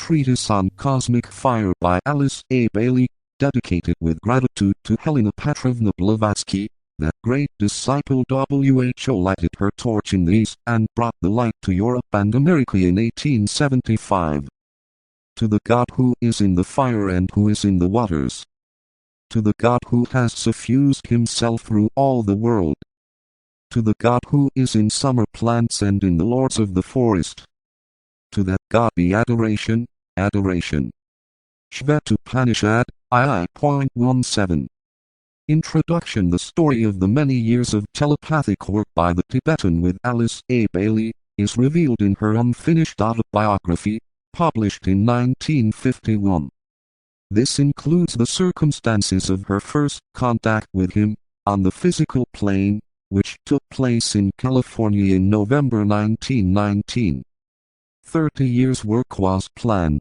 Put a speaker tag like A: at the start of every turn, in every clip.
A: Treatise on Cosmic Fire by Alice A. Bailey, dedicated with gratitude to Helena Petrovna Blavatsky, that great disciple. WHO lighted her torch in the East and brought the light to Europe and America in 1875. To the God who is in the fire and who is in the waters. To the God who has suffused himself through all the world. To the God who is in summer plants and in the lords of the forest. To that God be adoration, adoration. Shvetupanishad, II.17. Introduction. The story of the many years of telepathic work by the Tibetan with Alice A. Bailey is revealed in her unfinished autobiography, published in 1951. This includes the circumstances of her first contact with him, on the physical plane, which took place in California in November 1919. 30 years' work was planned.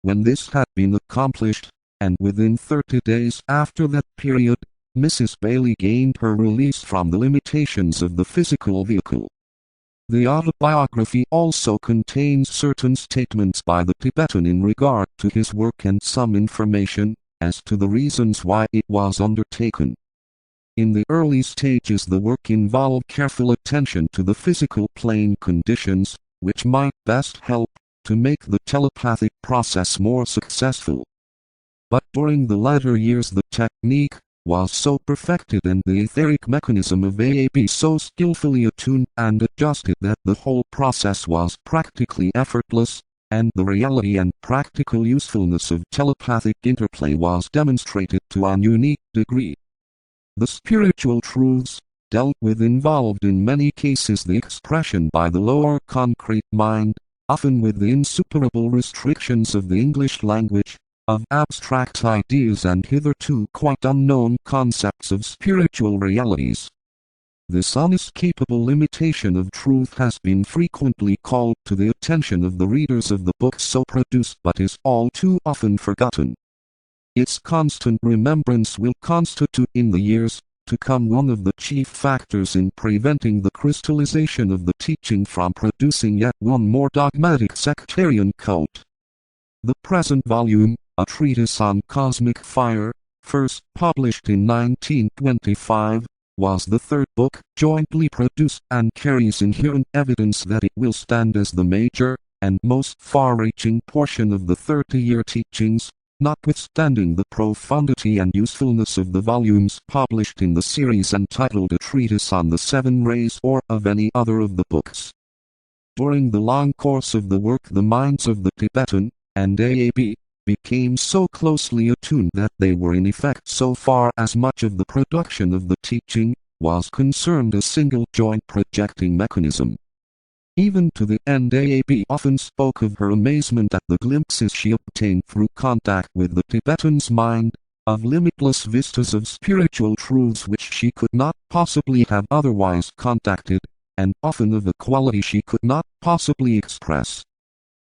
A: When this had been accomplished, and within 30 days after that period, Mrs. Bailey gained her release from the limitations of the physical vehicle. The autobiography also contains certain statements by the Tibetan in regard to his work and some information as to the reasons why it was undertaken. In the early stages, the work involved careful attention to the physical plane conditions, which might best help to make the telepathic process more successful. But during the latter years the technique was so perfected and the etheric mechanism of AAB so skillfully attuned and adjusted that the whole process was practically effortless, and the reality and practical usefulness of telepathic interplay was demonstrated to a unique degree. The spiritual truths dealt with involved in many cases the expression by the lower concrete mind, often with the insuperable restrictions of the English language, of abstract ideas and hitherto quite unknown concepts of spiritual realities. This unescapable limitation of truth has been frequently called to the attention of the readers of the books so produced but is all too often forgotten. Its constant remembrance will constitute in the years to come one of the chief factors in preventing the crystallization of the teaching from producing yet one more dogmatic sectarian cult. The present volume, A Treatise on Cosmic Fire, first published in 1925, was the third book jointly produced and carries inherent evidence that it will stand as the major and most far-reaching portion of the 30-year teachings, notwithstanding the profundity and usefulness of the volumes published in the series entitled A Treatise on the Seven Rays or of any other of the books. During the long course of the work the minds of the Tibetan and AAB became so closely attuned that they were in effect, so far as much of the production of the teaching was concerned, a single joint projecting mechanism. Even to the end AAB often spoke of her amazement at the glimpses she obtained through contact with the Tibetan's mind, of limitless vistas of spiritual truths which she could not possibly have otherwise contacted, and often of a quality she could not possibly express.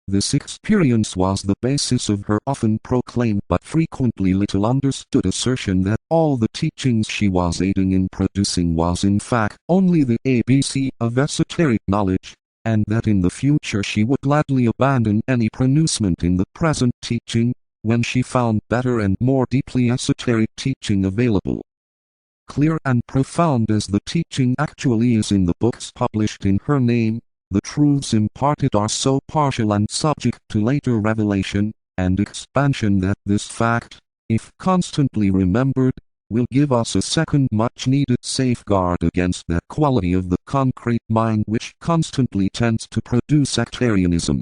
A: This experience was the basis of her often proclaimed but frequently little understood assertion that all the teachings she was aiding in producing was in fact only the ABC of esoteric knowledge, and that in the future she would gladly abandon any pronouncement in the present teaching, when she found better and more deeply esoteric teaching available. Clear and profound as the teaching actually is in the books published in her name, the truths imparted are so partial and subject to later revelation and expansion that this fact, if constantly remembered, will give us a second much-needed safeguard against that quality of the concrete mind which constantly tends to produce sectarianism.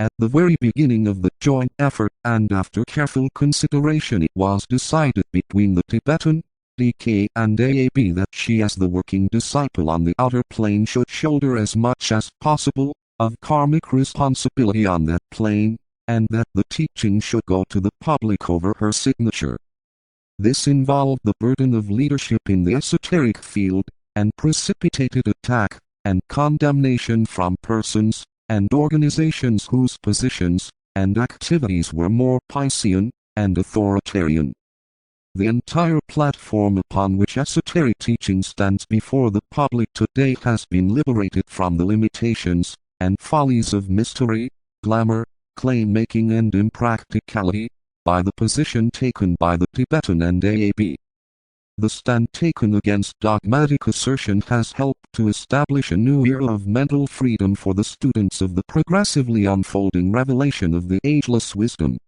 A: At the very beginning of the joint effort and after careful consideration it was decided between the Tibetan, DK and AAB that she as the working disciple on the outer plane should shoulder as much as possible of karmic responsibility on that plane, and that the teaching should go to the public over her signature. This involved the burden of leadership in the esoteric field, and precipitated attack and condemnation from persons and organizations whose positions and activities were more Piscean and authoritarian. The entire platform upon which esoteric teaching stands before the public today has been liberated from the limitations and follies of mystery, glamour, claim-making and impracticality, by the position taken by the Tibetan and AAB. The stand taken against dogmatic assertion has helped to establish a new era of mental freedom for the students of the progressively unfolding revelation of the ageless wisdom.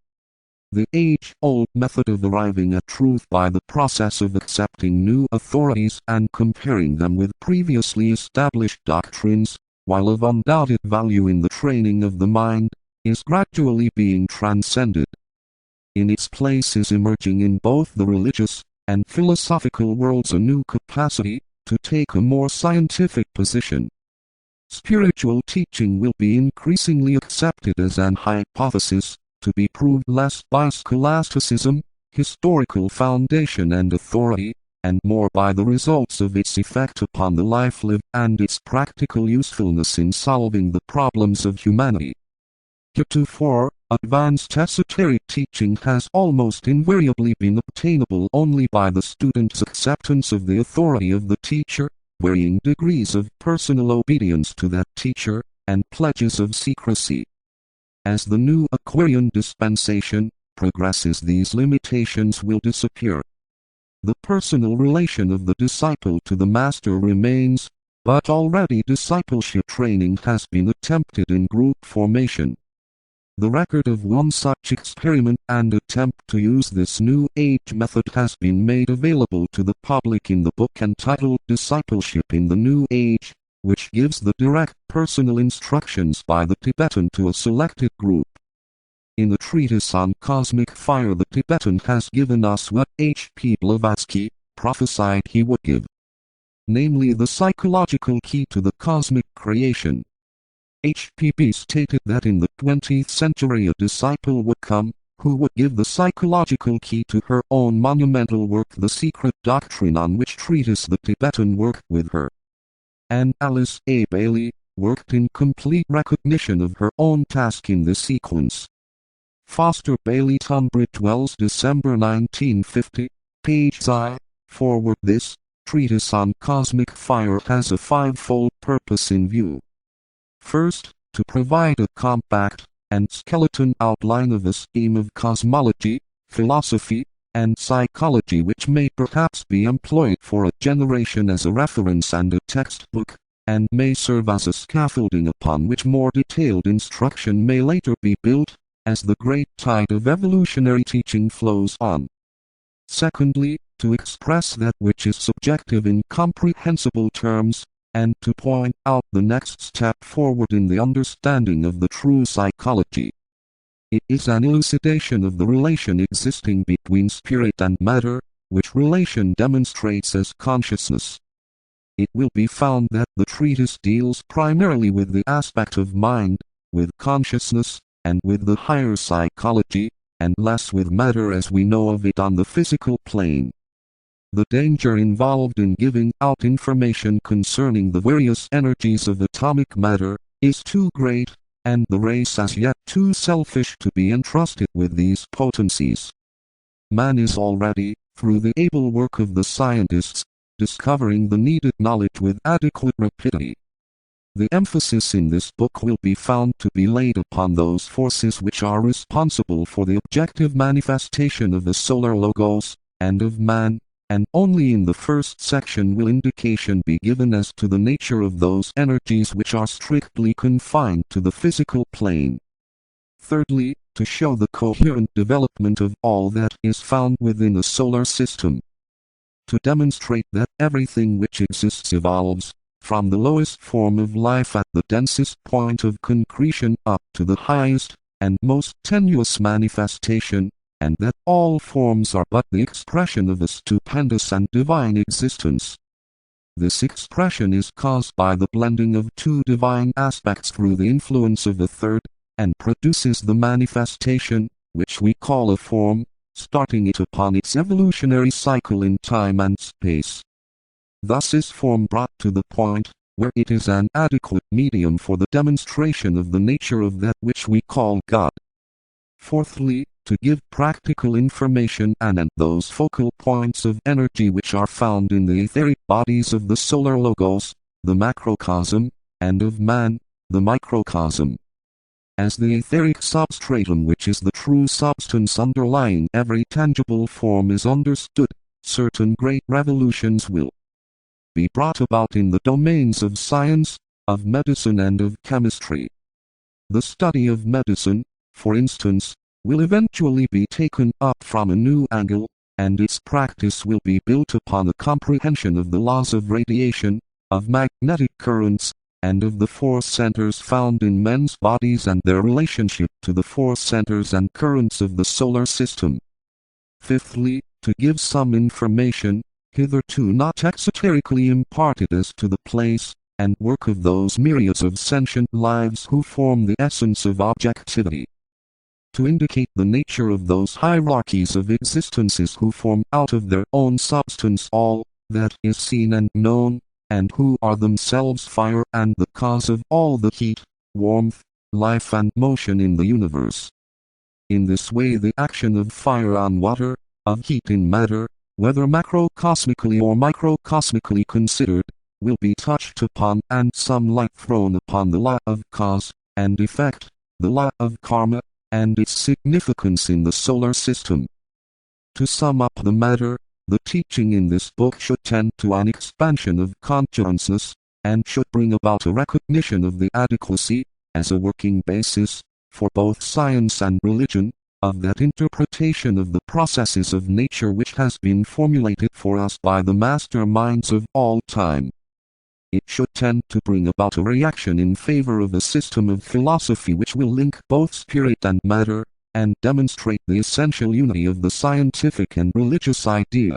A: The age-old method of arriving at truth by the process of accepting new authorities and comparing them with previously established doctrines, while of undoubted value in the training of the mind, is gradually being transcended. In its place is emerging in both the religious and philosophical worlds a new capacity to take a more scientific position. Spiritual teaching will be increasingly accepted as an hypothesis, to be proved less by scholasticism, historical foundation and authority, and more by the results of its effect upon the life lived and its practical usefulness in solving the problems of humanity. Heretofore, advanced esoteric teaching has almost invariably been obtainable only by the student's acceptance of the authority of the teacher, varying degrees of personal obedience to that teacher, and pledges of secrecy. As the new Aquarian dispensation progresses, these limitations will disappear. The personal relation of the disciple to the master remains, but already discipleship training has been attempted in group formation. The record of one such experiment and attempt to use this new age method has been made available to the public in the book entitled Discipleship in the New Age, which gives the direct personal instructions by the Tibetan to a selected group. In a treatise on cosmic fire, the Tibetan has given us what H.P. Blavatsky prophesied he would give, namely the psychological key to the cosmic creation. H.P.B. stated that in the 20th century a disciple would come, who would give the psychological key to her own monumental work, The Secret Doctrine, on which treatise the Tibetan worked with her. And Alice A. Bailey worked in complete recognition of her own task in this sequence. Foster Bailey, Tunbridge Wells, December 1950, page I. Forward. This treatise on cosmic fire has a fivefold purpose in view. First, to provide a compact and skeleton outline of a scheme of cosmology, philosophy, and psychology which may perhaps be employed for a generation as a reference and a textbook, and may serve as a scaffolding upon which more detailed instruction may later be built, as the great tide of evolutionary teaching flows on. Secondly, to express that which is subjective in comprehensible terms, and to point out the next step forward in the understanding of the true psychology. It is an elucidation of the relation existing between spirit and matter, which relation demonstrates as consciousness. It will be found that the treatise deals primarily with the aspect of mind, with consciousness, and with the higher psychology, and less with matter as we know of it on the physical plane. The danger involved in giving out information concerning the various energies of atomic matter is too great, and the race as yet too selfish to be entrusted with these potencies. Man is already, through the able work of the scientists, discovering the needed knowledge with adequate rapidity. The emphasis in this book will be found to be laid upon those forces which are responsible for the objective manifestation of the solar logos, and of man, and only in the first section will indication be given as to the nature of those energies which are strictly confined to the physical plane. Thirdly, to show the coherent development of all that is found within the solar system. To demonstrate that everything which exists evolves, from the lowest form of life at the densest point of concretion up to the highest and most tenuous manifestation, and that all forms are but the expression of a stupendous and divine existence. This expression is caused by the blending of two divine aspects through the influence of a third, and produces the manifestation, which we call a form, starting it upon its evolutionary cycle in time and space. Thus is form brought to the point where it is an adequate medium for the demonstration of the nature of that which we call God. Fourthly, to give practical information and those focal points of energy which are found in the etheric bodies of the solar logos, the macrocosm, and of man, the microcosm. as the etheric substratum which is the true substance underlying every tangible form is understood, certain great revolutions will be brought about in the domains of science, of medicine and of chemistry. The study of medicine, for instance, will eventually be taken up from a new angle, and its practice will be built upon a comprehension of the laws of radiation, of magnetic currents, and of the force centers found in men's bodies and their relationship to the force centers and currents of the solar system. Fifthly, to give some information, hitherto not exoterically imparted as to the place and work of those myriads of sentient lives who form the essence of objectivity. To indicate the nature of those hierarchies of existences who form out of their own substance all that is seen and known, and who are themselves fire and the cause of all the heat, warmth, life and motion in the universe. In this way the action of fire on water, of heat in matter, whether macrocosmically or microcosmically considered, will be touched upon and some light thrown upon the law of cause and effect, the law of karma, and its significance in the solar system. To sum up the matter, the teaching in this book should tend to an expansion of consciousness, and should bring about a recognition of the adequacy, as a working basis, for both science and religion, of that interpretation of the processes of nature which has been formulated for us by the master minds of all time. It should tend to bring about a reaction in favor of a system of philosophy which will link both spirit and matter, and demonstrate the essential unity of the scientific and religious idea.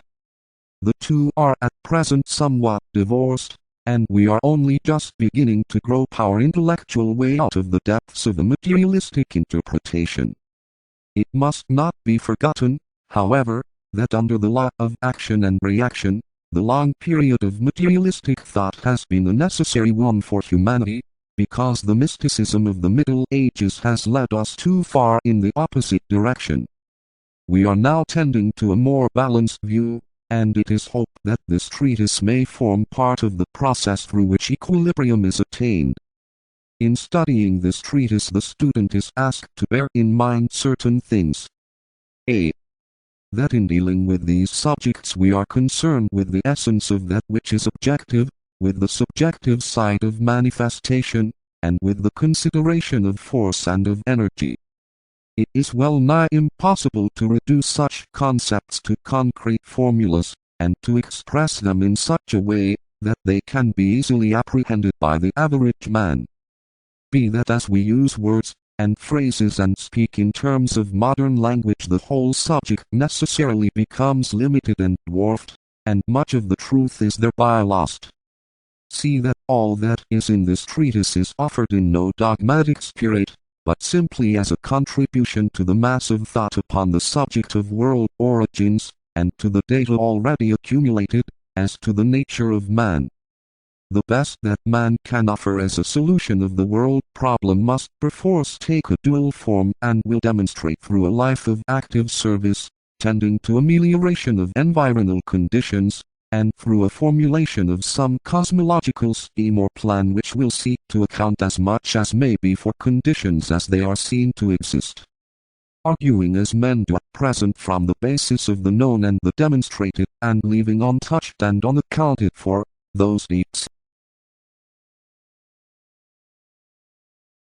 A: The two are at present somewhat divorced, and we are only just beginning to grope our intellectual way out of the depths of a materialistic interpretation. It must not be forgotten, however, that under the law of action and reaction, the long period of materialistic thought has been a necessary one for humanity, because the mysticism of the Middle Ages has led us too far in the opposite direction. We are now tending to a more balanced view, and it is hoped that this treatise may form part of the process through which equilibrium is attained. In studying this treatise the student is asked to bear in mind certain things. A. That in dealing with these subjects we are concerned with the essence of that which is objective, with the subjective side of manifestation, and with the consideration of force and of energy. It is well nigh impossible to reduce such concepts to concrete formulas, and to express them in such a way that they can be easily apprehended by the average man. Be that as we use words and phrases and speak in terms of modern language, the whole subject necessarily becomes limited and dwarfed, and much of the truth is thereby lost. See that all that is in this treatise is offered in no dogmatic spirit, but simply as a contribution to the mass of thought upon the subject of world origins, and to the data already accumulated, as to the nature of man. The best that man can offer as a solution of the world problem must perforce take a dual form and will demonstrate through a life of active service, tending to amelioration of environmental conditions, and through a formulation of some cosmological scheme or plan which will seek to account as much as may be for conditions as they are seen to exist. Arguing as men do at present from the basis of the known and the demonstrated, and leaving untouched and unaccounted for those deeps